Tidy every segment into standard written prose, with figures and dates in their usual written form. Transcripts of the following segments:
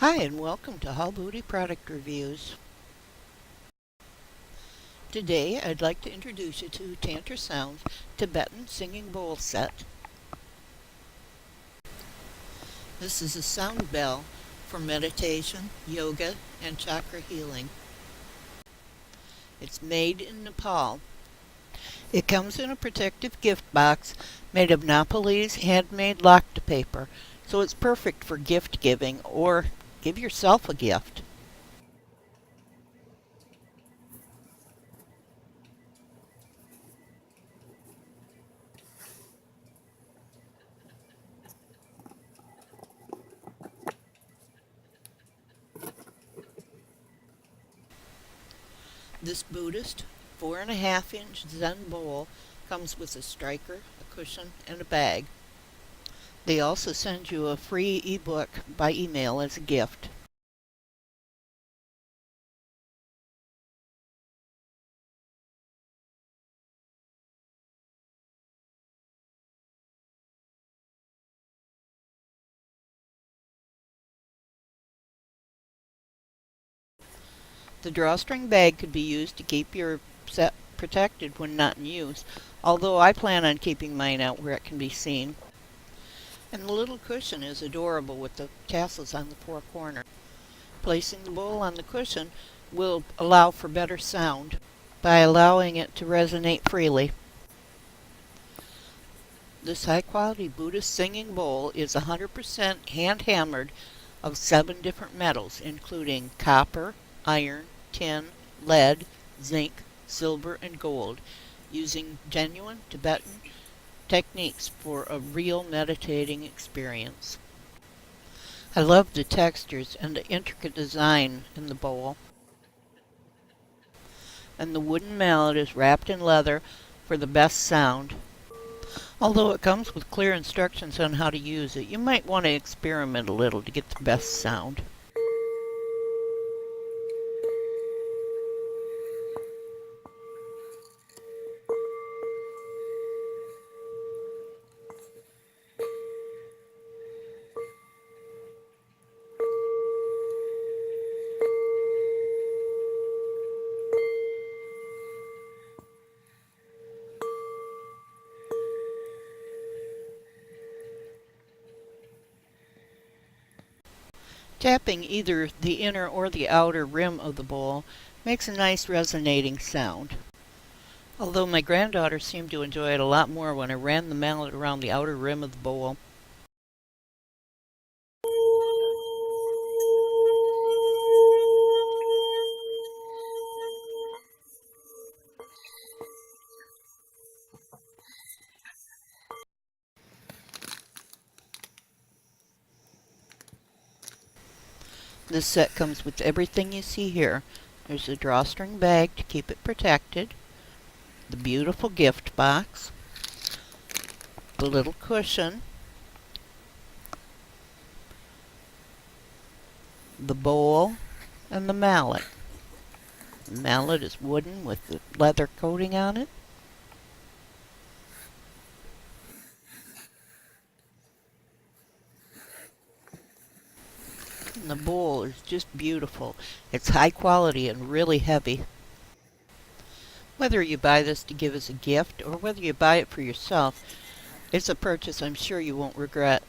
Hi and welcome to Haulbooty Product Reviews. Today I'd like to introduce you to Tantra Sound's Tibetan Singing Bowl Set. This is a sound bell for meditation, yoga, and chakra healing. It's made in Nepal. It comes in a protective gift box made of Nepalese handmade lacta paper, so it's perfect for gift giving or give yourself a gift. This Buddhist 4.5-inch Zen bowl comes with a striker, a cushion, and a bag. They also send you a free ebook by email as a gift. The drawstring bag could be used to keep your set protected when not in use, although I plan on keeping mine out where it can be seen. And the little cushion is adorable with the tassels on the four corners. Placing the bowl on the cushion will allow for better sound by allowing it to resonate freely. This high-quality Buddhist singing bowl is 100% hand-hammered of 7 different metals, including copper, iron, tin, lead, zinc, silver, and gold, using genuine Tibetan techniques for a real meditating experience. I love the textures and the intricate design in the bowl. And the wooden mallet is wrapped in leather for the best sound. Although it comes with clear instructions on how to use it, you might want to experiment a little to get the best sound. Tapping either the inner or the outer rim of the bowl makes a nice resonating sound. Although my granddaughter seemed to enjoy it a lot more when I ran the mallet around the outer rim of the bowl. This set comes with everything you see here. There's a drawstring bag to keep it protected, the beautiful gift box, the little cushion, the bowl, and the mallet. The mallet is wooden with the leather coating on it. And the bowl is just beautiful. It's high quality and really heavy. Whether you buy this to give as a gift or whether you buy it for yourself, it's a purchase I'm sure you won't regret.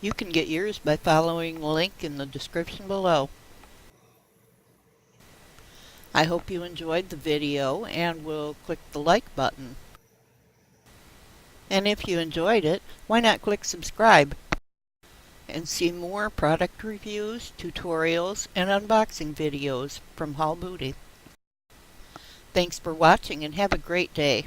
You can get yours by following the link in the description below. I hope you enjoyed the video and will click the like button. And if you enjoyed it, why not click subscribe and see more product reviews, tutorials, and unboxing videos from Haulbooty. Thanks for watching and have a great day.